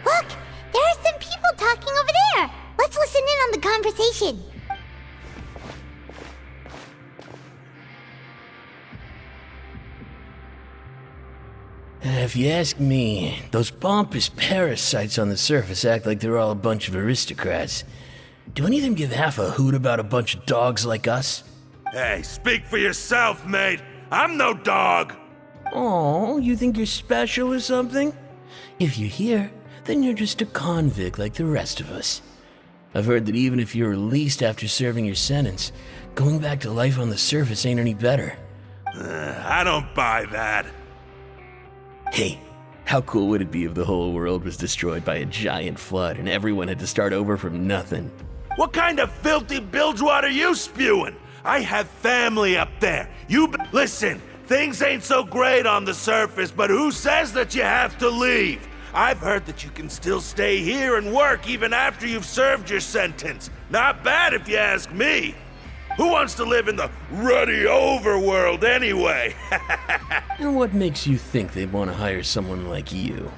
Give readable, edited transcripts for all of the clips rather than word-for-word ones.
Look! There are some people talking over there! Let's listen in on the conversation. If you ask me, those pompous parasites on the surface act like they're all a bunch of aristocrats. Do any of them give half a hoot about a bunch of dogs like us? Hey, speak for yourself, mate. I'm no dog. Oh, you think you're special or something? If you're here, then you're just a convict like the rest of us. I've heard that even if you're released after serving your sentence, going back to life on the surface ain't any better. I don't buy that. Hey, how cool would it be if the whole world was destroyed by a giant flood and everyone had to start over from nothing? What kind of filthy bilgewater are you spewing? I have family up there. Listen, things ain't so great on the surface, but who says that you have to leave? I've heard that you can still stay here and work even after you've served your sentence. Not bad if you ask me. Who wants to live in the ruddy overworld anyway? And what makes you think they'd want to hire someone like you?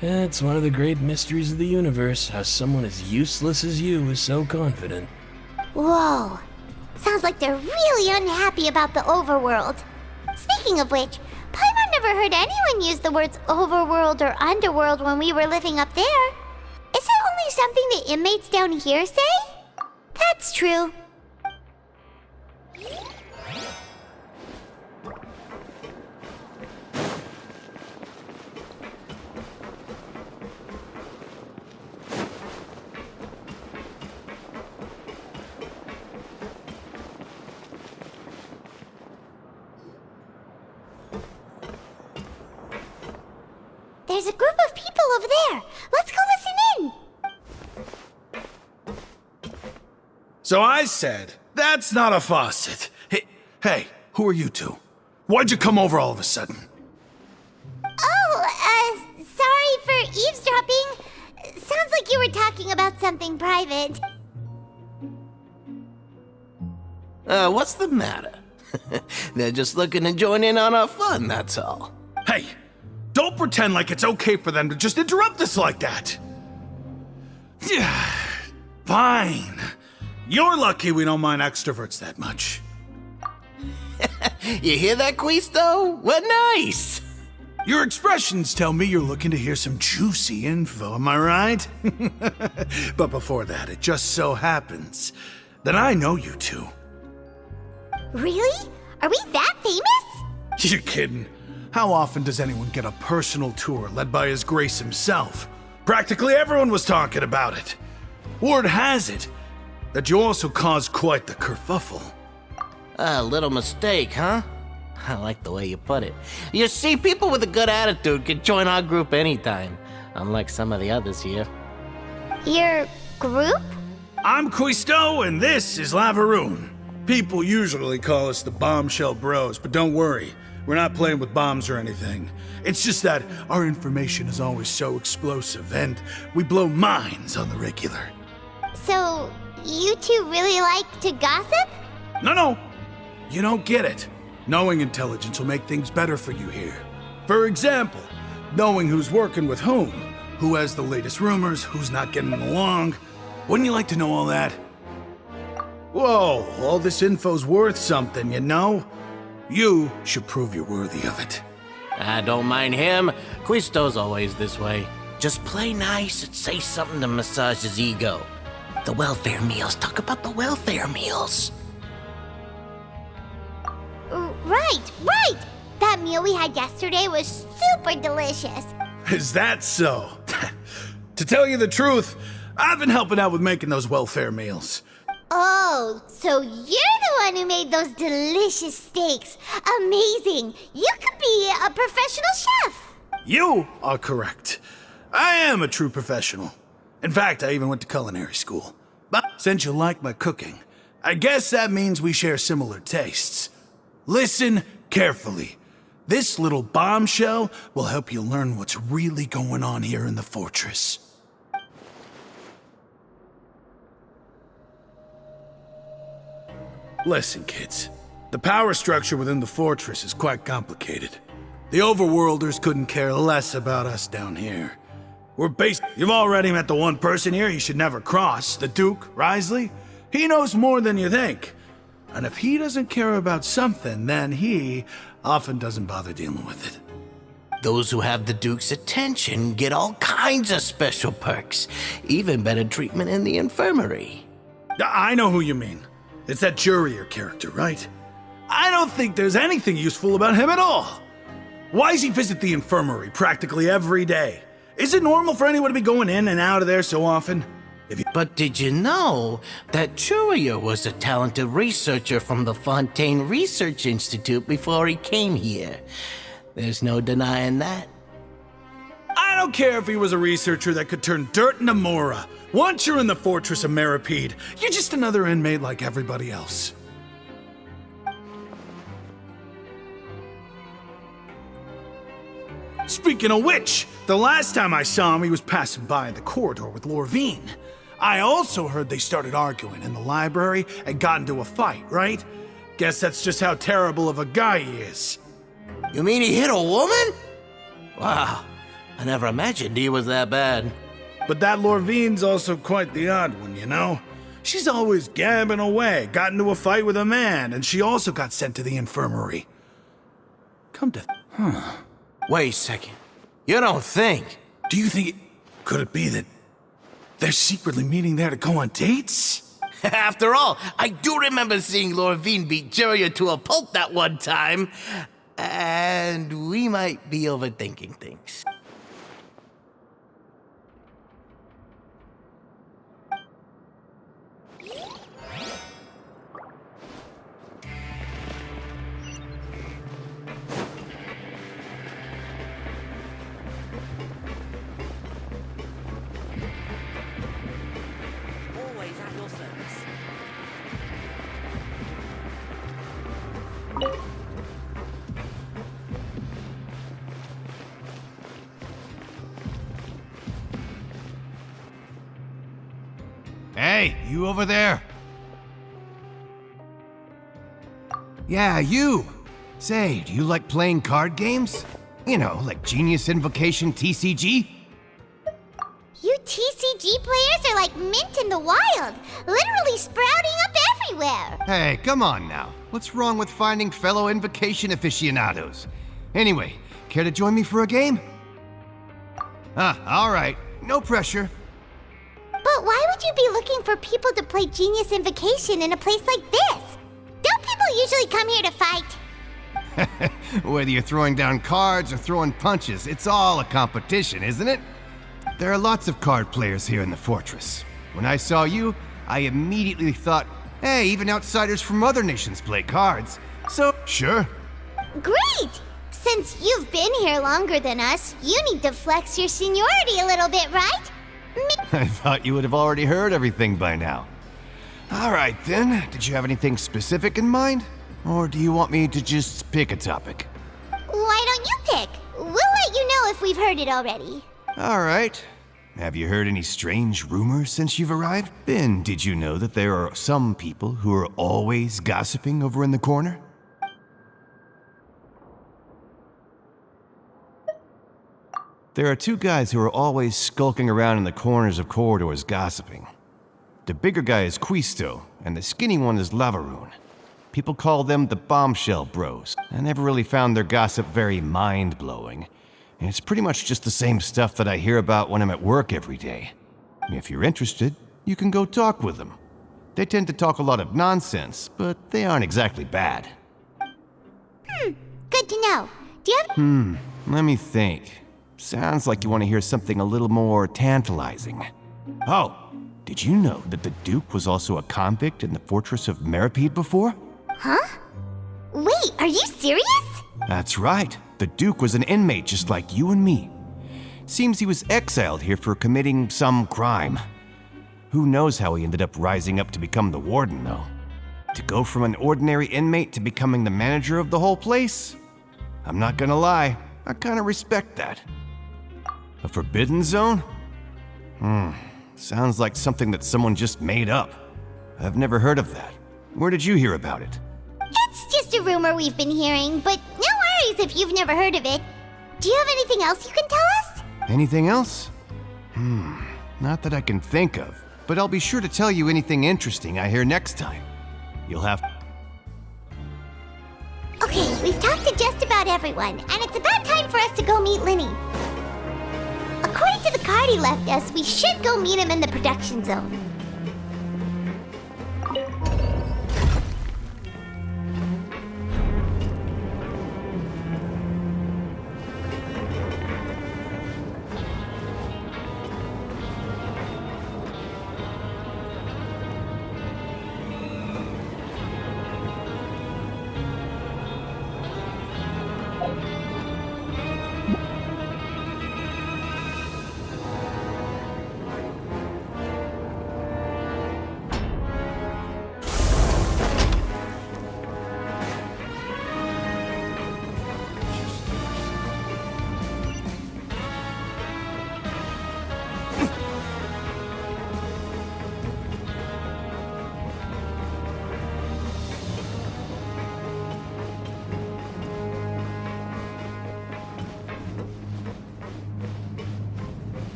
It's one of the great mysteries of the universe, how someone as useless as you is so confident. Whoa. Sounds like they're really unhappy about the overworld. Speaking of which, Paimon never heard anyone use the words overworld or underworld when we were living up there. Is it only something the inmates down here say? That's true. There's a group of people over there. Let's go listen in. So I said, that's not a faucet. Hey, who are you two? Why'd you come over all of a sudden? Oh, sorry for eavesdropping. Sounds like you were talking about something private. What's the matter? They're just looking to join in on our fun, that's all. Hey, don't pretend like it's okay for them to just interrupt us like that. Yeah, fine. You're lucky we don't mind extroverts that much. You hear that, Quisto? What nice! Your expressions tell me you're looking to hear some juicy info, am I right? But before that, it just so happens that I know you two. Really? Are we that famous? You're kidding. How often does anyone get a personal tour led by His Grace himself? Practically everyone was talking about it. Word has it that you also caused quite the kerfuffle. A little mistake, huh? I like the way you put it. You see, people with a good attitude can join our group anytime, unlike some of the others here. Your group? I'm Quisto, and this is Lavaroon. People usually call us the Bombshell Bros, but don't worry, we're not playing with bombs or anything. It's just that our information is always so explosive, and we blow minds on the regular. So, you two really like to gossip? No, you don't get it. Knowing intelligence will make things better for you here. For example, knowing who's working with who has the latest rumors, who's not getting along. Wouldn't you like to know all that? Whoa, all this info's worth something, you know? You should prove you're worthy of it. I don't mind him. Quisto's always this way. Just play nice and say something to massage his ego. The welfare meals. Talk about the welfare meals. Right! That meal we had yesterday was super delicious. Is that so? To tell you the truth, I've been helping out with making those welfare meals. Oh, so you're the one who made those delicious steaks. Amazing. You could be a professional chef. You are correct. I am a true professional. In fact, I even went to culinary school. But since you like my cooking, I guess that means we share similar tastes. Listen carefully. This little bombshell will help you learn what's really going on here in the fortress. Listen, kids. The power structure within the fortress is quite complicated. The overworlders couldn't care less about us down here. You've already met the one person here you should never cross, the Duke, Risley. He knows more than you think. And if he doesn't care about something, then he often doesn't bother dealing with it. Those who have the Duke's attention get all kinds of special perks, even better treatment in the infirmary. I know who you mean. It's that Jurier character, right? I don't think there's anything useful about him at all. Why does he visit the infirmary practically every day? Is it normal for anyone to be going in and out of there so often? But did you know that Jurier was a talented researcher from the Fontaine Research Institute before he came here? There's no denying that. I don't care if he was a researcher that could turn dirt into Mora. Once you're in the fortress of Meripede, you're just another inmate like everybody else. Speaking of which, the last time I saw him, he was passing by in the corridor with Lorvine. I also heard they started arguing in the library and got into a fight, right? Guess that's just how terrible of a guy he is. You mean he hit a woman? Wow, I never imagined he was that bad. But that Lorvine's also quite the odd one, you know? She's always gabbing away, got into a fight with a man, and she also got sent to the infirmary. Wait a second. You don't think? Do you think could it be that they're secretly meeting there to go on dates? After all, I do remember seeing Lorvine beat Jurier to a pulp that one time. And we might be overthinking things. Always at your service. Hey, you over there? Yeah, you. Say, do you like playing card games? You know, like Genius Invocation TCG? You TCG players are like mint in the wild, literally sprouting up everywhere. Hey, come on now. What's wrong with finding fellow Invocation aficionados? Anyway, care to join me for a game? All right. No pressure. But why would you be looking for people to play Genius Invocation in a place like this? Don't people usually come here to fight? Whether you're throwing down cards or throwing punches, it's all a competition, isn't it? There are lots of card players here in the fortress. When I saw you, I immediately thought, hey, even outsiders from other nations play cards. So, sure. Great! Since you've been here longer than us, you need to flex your seniority a little bit, right? I thought you would have already heard everything by now. All right, then. Did you have anything specific in mind? Or do you want me to just pick a topic? Why don't you pick? We'll let you know if we've heard it already. All right. Have you heard any strange rumors since you've arrived? Ben, did you know that there are some people who are always gossiping over in the corner? There are two guys who are always skulking around in the corners of corridors gossiping. The bigger guy is Quisto, and the skinny one is Lavaroon. People call them the Bombshell Bros. I never really found their gossip very mind-blowing. And it's pretty much just the same stuff that I hear about when I'm at work every day. If you're interested, you can go talk with them. They tend to talk a lot of nonsense, but they aren't exactly bad. Good to know. Do you have... Let me think. Sounds like you want to hear something a little more tantalizing. Oh, Did you know that the Duke was also a convict in the fortress of Meripede before? Huh? Wait, are you serious? That's right. The Duke was an inmate just like you and me. Seems he was exiled here for committing some crime. Who knows how he ended up rising up to become the warden, though? To go from an ordinary inmate to becoming the manager of the whole place? I'm not gonna lie, I kinda respect that. A forbidden zone? Sounds like something that someone just made up. I've never heard of that. Where did you hear about it? It's just a rumor we've been hearing, but no worries if you've never heard of it. Do you have anything else you can tell us? Anything else? Not that I can think of, but I'll be sure to tell you anything interesting I hear next time. You'll have... Okay, we've talked to just about everyone, and it's about time for us to go meet Linny. According to the card he left us, we should go meet him in the production zone.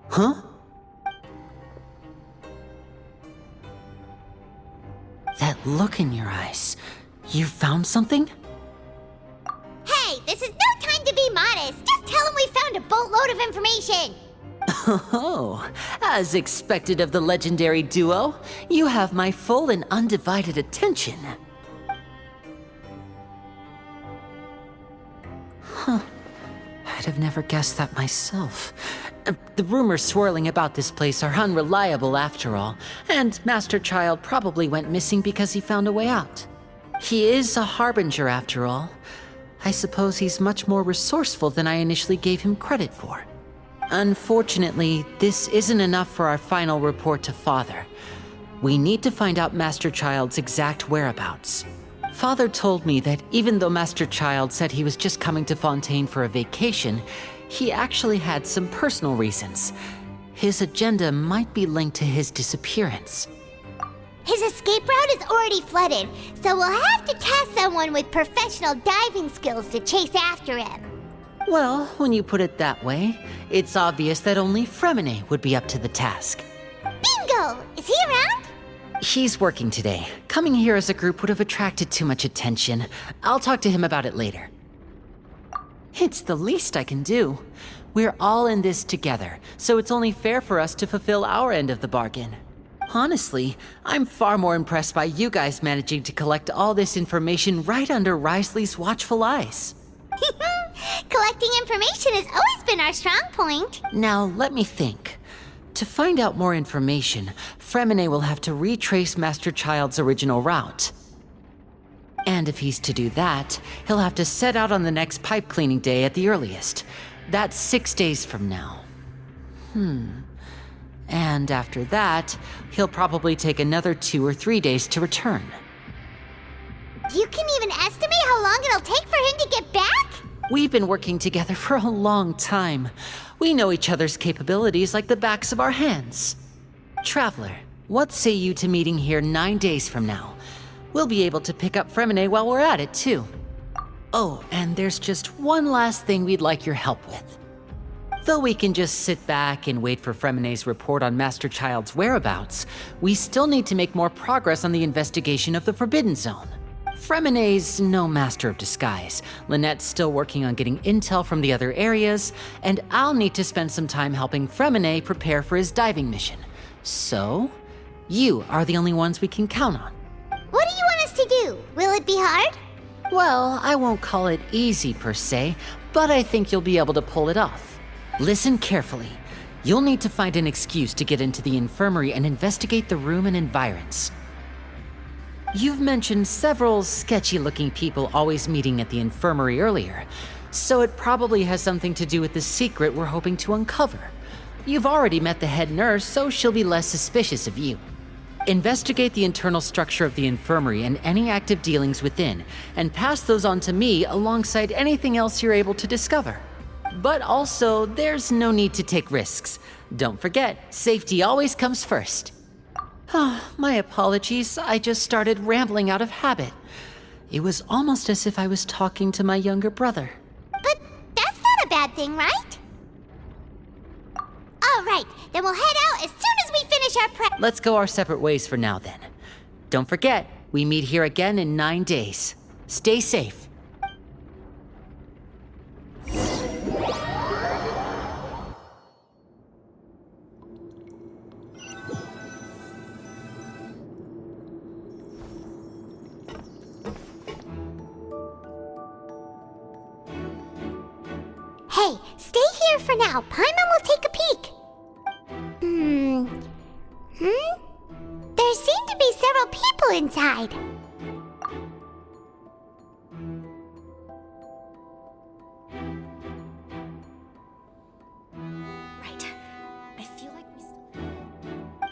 Huh? That look in your eyes. You found something? Hey, this is no time to be modest. Just tell him we found a boatload of information. Oh, as expected of the legendary duo, you have my full and undivided attention. Huh. I'd have never guessed that myself. The rumors swirling about this place are unreliable after all, and Master Child probably went missing because he found a way out. He is a harbinger after all. I suppose he's much more resourceful than I initially gave him credit for. Unfortunately, this isn't enough for our final report to Father. We need to find out Master Child's exact whereabouts. Father told me that even though Master Child said he was just coming to Fontaine for a vacation, he actually had some personal reasons. His agenda might be linked to his disappearance. His escape route is already flooded, so we'll have to task someone with professional diving skills to chase after him. Well, when you put it that way, it's obvious that only Fremine would be up to the task. Bingo! Is he around? He's working today. Coming here as a group would have attracted too much attention. I'll talk to him about it later. It's the least I can do. We're all in this together, so it's only fair for us to fulfill our end of the bargain. Honestly, I'm far more impressed by you guys managing to collect all this information right under Risley's watchful eyes. Collecting information has always been our strong point. Now, let me think. To find out more information, Fremine will have to retrace Master Child's original route. And if he's to do that, he'll have to set out on the next pipe cleaning day at the earliest. That's 6 days from now. And after that, he'll probably take another 2 or 3 days to return. You can even estimate how long it'll take for him to get back? We've been working together for a long time. We know each other's capabilities like the backs of our hands. Traveler, what say you to meeting here 9 days from now? We'll be able to pick up Fremine while we're at it, too. Oh, and there's just one last thing we'd like your help with. Though we can just sit back and wait for Fremine's report on Master Child's whereabouts, we still need to make more progress on the investigation of the Forbidden Zone. Fremine's no master of disguise, Lynette's still working on getting intel from the other areas, and I'll need to spend some time helping Fremine prepare for his diving mission. So, you are the only ones we can count on. What do you want us to do? Will it be hard? Well, I won't call it easy per se, but I think you'll be able to pull it off. Listen carefully. You'll need to find an excuse to get into the infirmary and investigate the room and environs. You've mentioned several sketchy-looking people always meeting at the infirmary earlier, so it probably has something to do with the secret we're hoping to uncover. You've already met the head nurse, so she'll be less suspicious of you. Investigate the internal structure of the infirmary and any active dealings within, and pass those on to me alongside anything else you're able to discover. But also, there's no need to take risks. Don't forget, safety always comes first. My apologies, I just started rambling out of habit. It was almost as if I was talking to my younger brother. But that's not a bad thing, right? All right, then we'll head out as soon as we finish our prep. Let's go our separate ways for now then. Don't forget, we meet here again in 9 days. Stay safe. Hey, stay here for now. Paimon will take a peek. There seem to be several people inside. Right. I feel like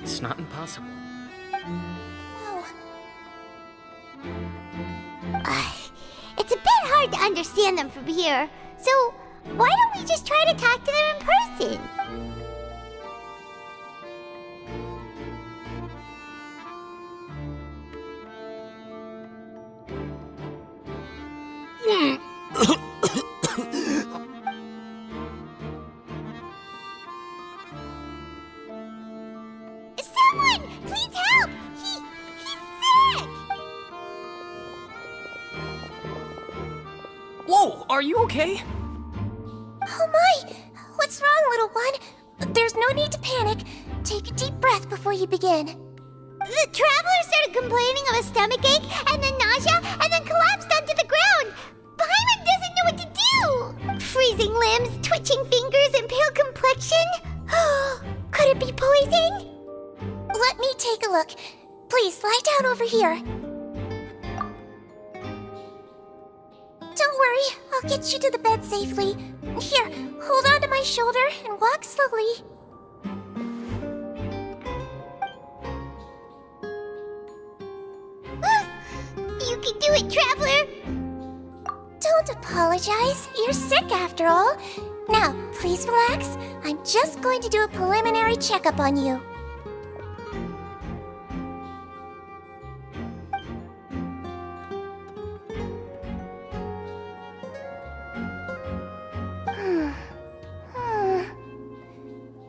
It's not impossible. It's a bit hard to understand them from here, so why don't we just try to talk to them in person? Someone! Please help! He's sick! Whoa, are you okay? Oh my! What's wrong, little one? There's no need to panic. Take a deep breath before you begin. The traveler started complaining of a stomachache, and then nausea, and then collapsed onto the ground. Paimon doesn't know what to do. Freezing limbs, twitching fingers, and pale complexion. Could it be poison? Let me take a look. Please, lie down over here. Don't worry, I'll get you to the bed safely. Here, hold on to my shoulder and walk slowly. You can do it, traveler. Don't apologize. You're sick after all. Now, please relax. I'm just going to do a preliminary checkup on you.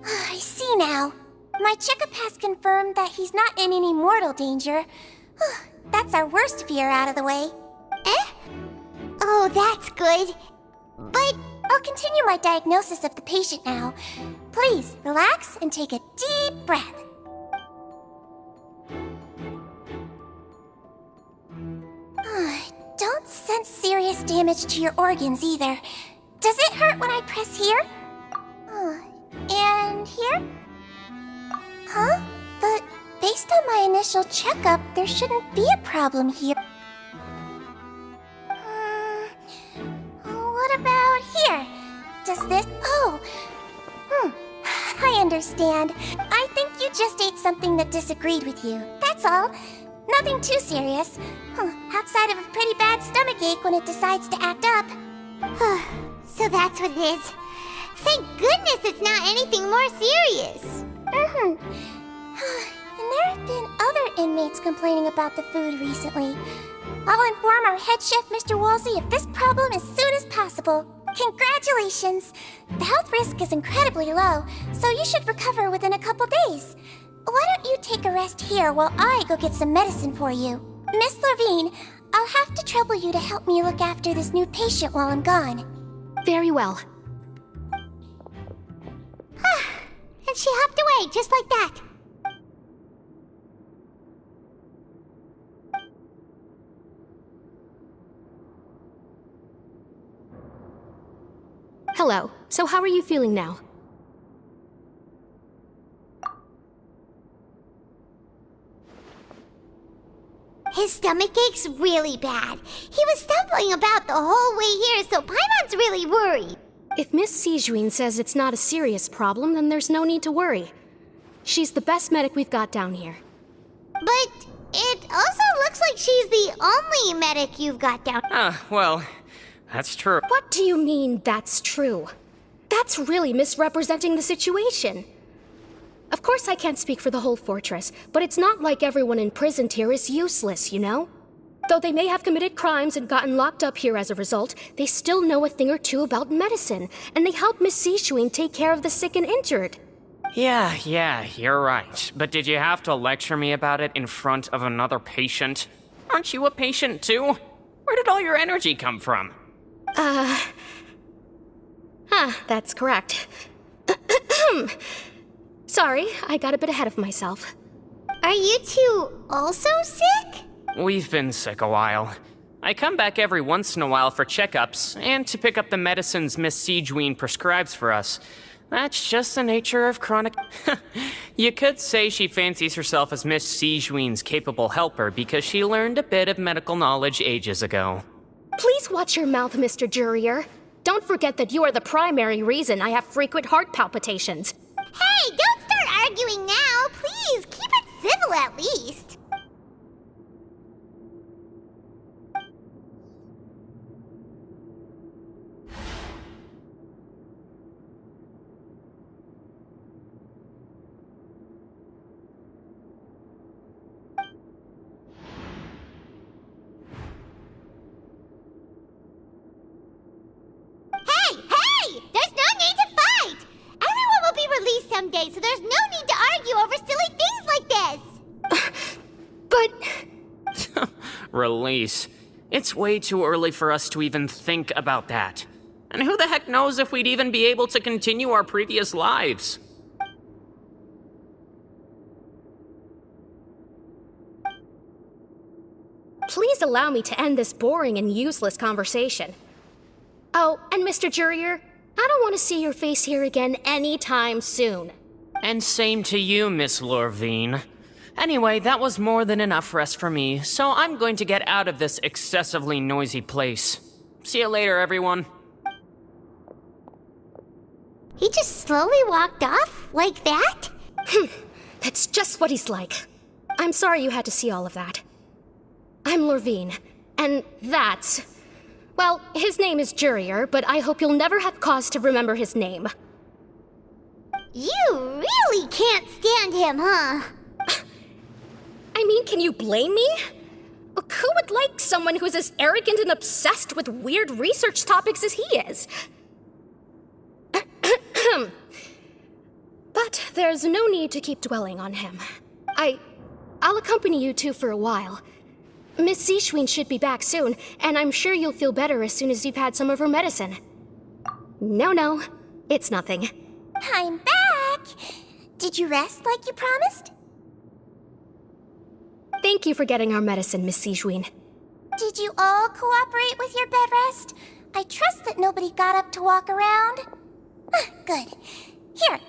I see now. My checkup has confirmed that he's not in any mortal danger. That's our worst fear out of the way. Eh? Oh, that's good. But I'll continue my diagnosis of the patient now. Please, relax and take a deep breath. Don't sense serious damage to your organs either. Does it hurt when I press here? And here? Huh? But based on my initial checkup, there shouldn't be a problem here. What about here? Does this... I understand. I think you just ate something that disagreed with you. That's all. Nothing too serious. Outside of a pretty bad stomachache when it decides to act up. so that's what it is. Thank goodness it's not anything more serious. And there have been other inmates complaining about the food recently. I'll inform our head chef, Mr. Wolsey, of this problem as soon as possible. Congratulations! The health risk is incredibly low, so you should recover within a couple days. Why don't you take a rest here while I go get some medicine for you? Miss Levine, I'll have to trouble you to help me look after this new patient while I'm gone. Very well. And she hopped away just like that. Hello. So how are you feeling now? His stomach ache's really bad. He was stumbling about the whole way here, so Paimon's really worried. If Miss Sijuin says it's not a serious problem, then there's no need to worry. She's the best medic we've got down here. But it also looks like she's the only medic you've got down. Well, that's true. What do you mean, that's true? That's really misrepresenting the situation. Of course I can't speak for the whole fortress, but it's not like everyone imprisoned here is useless, you know? Though they may have committed crimes and gotten locked up here as a result, they still know a thing or two about medicine, and they help Miss Sijuin take care of the sick and injured. Yeah, you're right. But did you have to lecture me about it in front of another patient? Aren't you a patient too? Where did all your energy come from? That's correct. Sorry, I got a bit ahead of myself. Are you two also sick? We've been sick a while. I come back every once in a while for checkups, and to pick up the medicines Miss Sijuin prescribes for us. That's just the nature of chronic... You could say she fancies herself as Miss Sijuin's capable helper because she learned a bit of medical knowledge ages ago. Please watch your mouth, Mr. Jurier. Don't forget that you are the primary reason I have frequent heart palpitations. Hey, don't start arguing now. Please, keep it civil at least. Hey! There's no need to fight! Everyone will be released someday, so there's no need to argue over silly things like this! But... Release. It's way too early for us to even think about that. And who the heck knows if we'd even be able to continue our previous lives? Please allow me to end this boring and useless conversation. Oh, and Mr. Jurier, I don't want to see your face here again anytime soon. And same to you, Miss Lorvine. Anyway, that was more than enough rest for me, so I'm going to get out of this excessively noisy place. See you later, everyone. He just slowly walked off like that? That's just what he's like. I'm sorry you had to see all of that. I'm Lorvine, and that's... Well, his name is Jurier, but I hope you'll never have cause to remember his name. You really can't stand him, huh? I mean, can you blame me? Who would like someone who's as arrogant and obsessed with weird research topics as he is? But there's no need to keep dwelling on him. I'll accompany you two for a while. Miss Sijuin should be back soon, and I'm sure you'll feel better as soon as you've had some of her medicine. No, it's nothing. I'm back! Did you rest like you promised? Thank you for getting our medicine, Miss Sijuin. Did you all cooperate with your bed rest? I trust that nobody got up to walk around. Good. Here,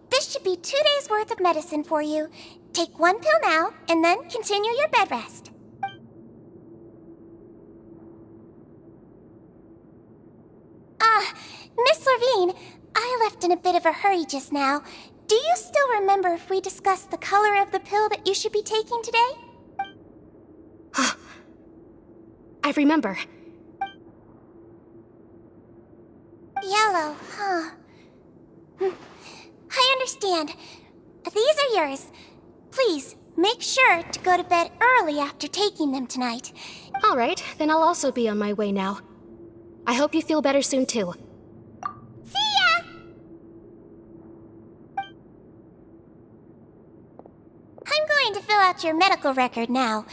this should be 2 days' worth of medicine for you. Take 1 pill now, and then continue your bed rest. Miss Levine, I left in a bit of a hurry just now. Do you still remember if we discussed the color of the pill that you should be taking today? I remember. Yellow, huh? I understand. These are yours. Please, make sure to go to bed early after taking them tonight. All right, then I'll also be on my way now. I hope you feel better soon, too. See ya! I'm going to fill out your medical record now.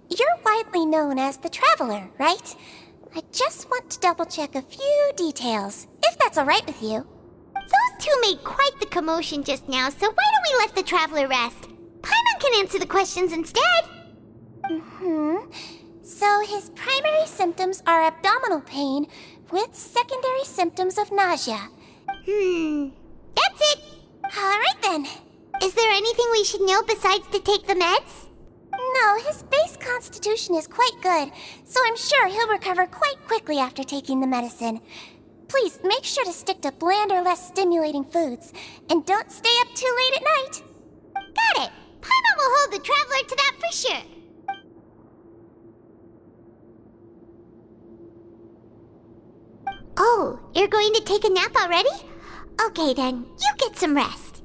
You're widely known as the Traveler, right? I just want to double-check a few details, if that's all right with you. Those two made quite the commotion just now, so why don't we let the traveler rest? Paimon can answer the questions instead. So his primary symptoms are abdominal pain with secondary symptoms of nausea. That's it. All right then. Is there anything we should know besides to take the meds? No, his base constitution is quite good, so I'm sure he'll recover quite quickly after taking the medicine. Please make sure to stick to bland or less stimulating foods, and don't stay up too late at night. Got it. Paimon will hold the traveler to that for sure. Oh, you're going to take a nap already? Okay then, you get some rest.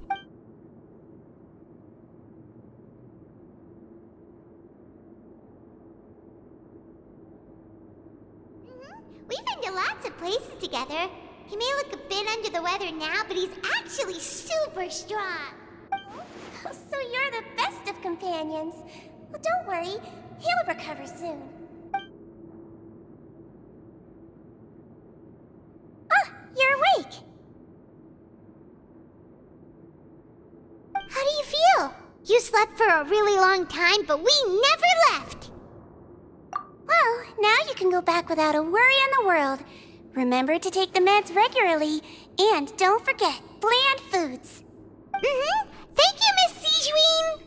We've been to lots of places together. He may look a bit under the weather now, but he's actually super strong. So you're the best of companions. Well, don't worry, he'll recover soon. Ah, you're awake. How do you feel? You slept for a really long time, but we never left. Well, now you can go back without a worry in the world. Remember to take the meds regularly, and don't forget, bland foods. Thank you, Miss Sijuin.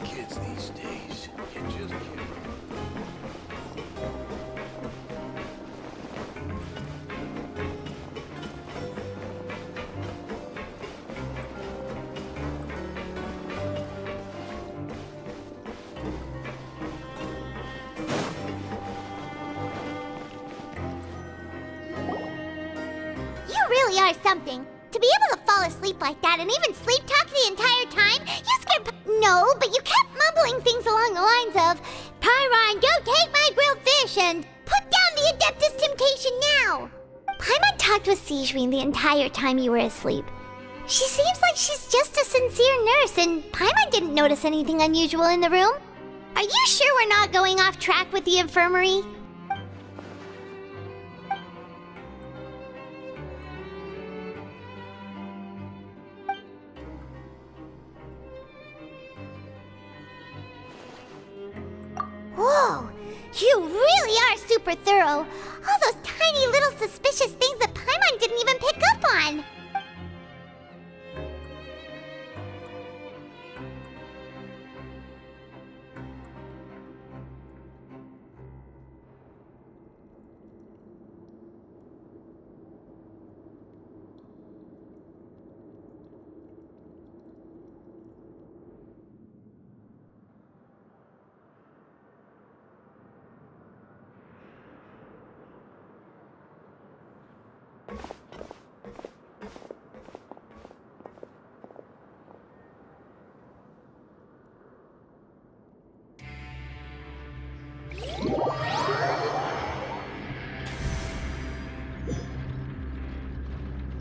Kids these days, you just can't. You really are something. To be able to fall asleep like that and even sleep talk the entire time, you scared No, but you kept mumbling things along the lines of, Pyron, go take my grilled fish and put down the Adeptus Temptation now. Paimon talked with Sijuin the entire time you were asleep. She seems like she's just a sincere nurse, and Paimon didn't notice anything unusual in the room. Are you sure we're not going off track with the infirmary? Whoa! You really are super thorough! All those tiny little suspicious things that Paimon didn't even pick up on!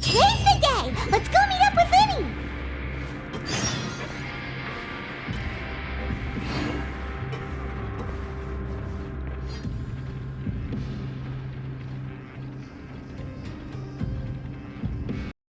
Today's the day! Let's go